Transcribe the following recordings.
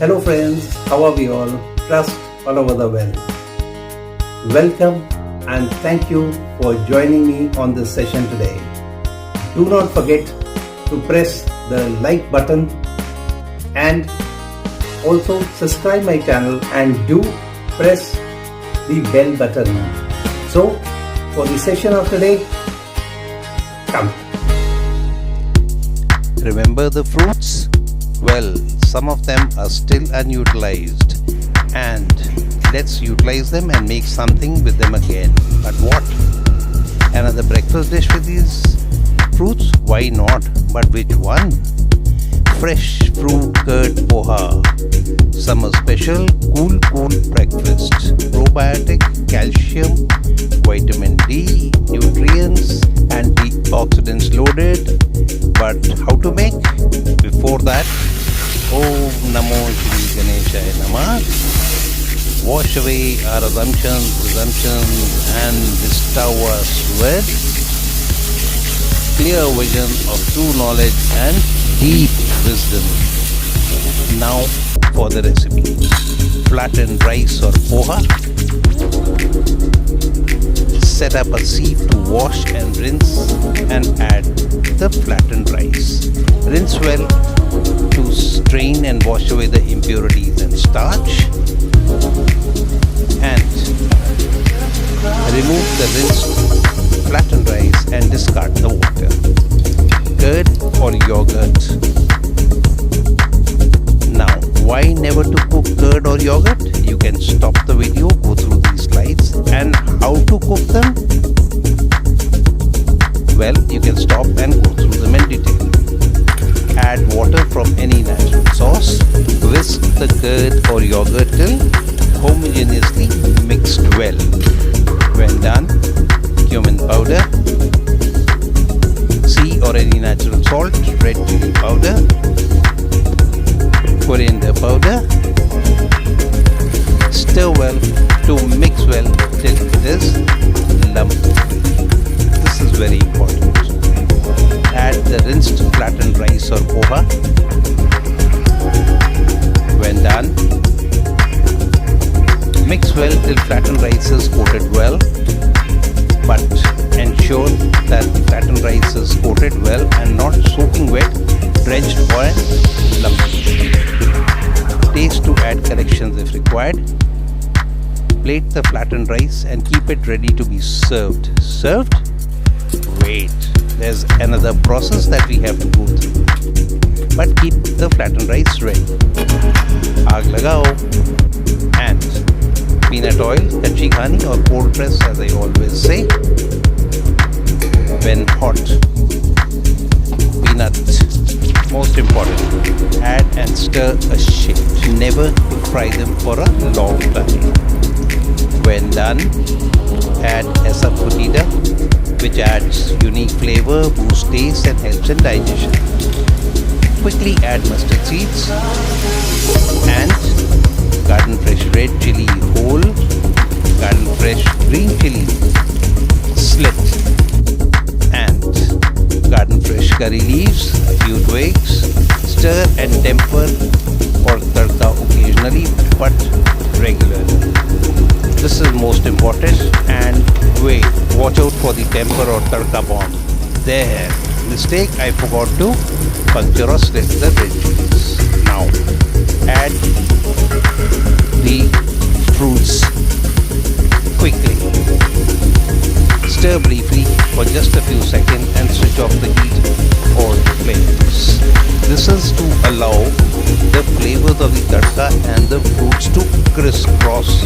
Hello friends, how are we all? Trust all over the world. Welcome and thank you for joining me on this session today. Do not forget to press the like button and also subscribe my channel and do press the bell button. So for the session of today, come. Remember the fruits? Well, some of them are still unutilized, and let's utilize them and make something with them again. But what? Another breakfast dish with these fruits? Why not? But which one? Fresh Fruit Curd Poha. Summer special, cool breakfast. Probiotic, calcium, vitamin D, nutrients, antioxidants loaded. But how to make? Before that, Om Namo Shri Ganeshaya Namah. Wash away our assumptions, and bestow us with clear vision of true knowledge and deep wisdom. Now for the recipe. Flattened rice or poha. Set up a sieve to wash and rinse and add the flattened rice. Rinse well to strain and wash away the impurities and starch. And remove the rinsed flattened rice and discard the water. Curd or yogurt. Now, why never to cook curd or yogurt? You can stop the video, go through these slides, and how to cook them? Well, you can stop and go through them in detail. Add water from any natural source. Whisk the curd or yogurt till homogeneously mixed well. When done, cumin powder, sea or any natural salt, red chili powder, coriander powder. Stir well to mix well till it is lumpy. This is very important. Add the rinsed flattened rice or poha. When done, mix well till flattened rice is coated well, but ensure that the flattened rice is coated well and not soaking wet, drenched or lumpy. Taste to add corrections if required. Plate the flattened rice and keep it ready to be served. Served? Wait, there's another process that we have to go through. But keep the flattened rice ready. Aag lagao. And peanut oil, kachi khani or cold press, as I always say. When hot, peanut, most important, add and stir a shake. Never fry them for a long time. When done, add asafoetida, which adds unique flavor, boosts taste and helps in digestion. Quickly add mustard seeds and garden fresh red chili whole, garden fresh green chili slit, and garden fresh curry leaves, a few twigs. Stir and temper or tadka occasionally but regularly. This is most important. And wait, watch out for the temper or tadka bomb. There, mistake, I forgot to puncture or slit the red chilies. Now add the fruits quickly. Stir briefly for just a few seconds and switch off the heat or the flames. This is to allow the flavors of the tadka and the fruits to crisscross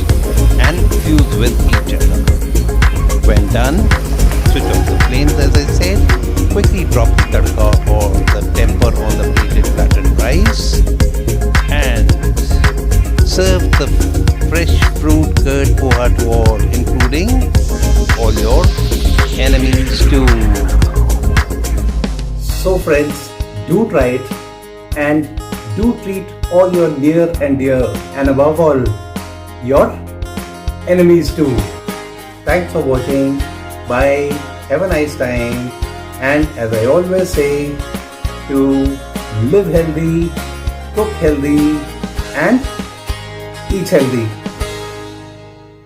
and fuse with each other. When done, switch off the flames as I said. Quickly drop the tadka or the temper on the plated flattened rice and serve the fresh fruit curd poha to all, including all your enemies too. So friends, do try it and do treat all your near and dear, and above all, your enemies too. Thanks for watching. Bye. Have a nice time. And as I always say, to live healthy, cook healthy, and eat healthy.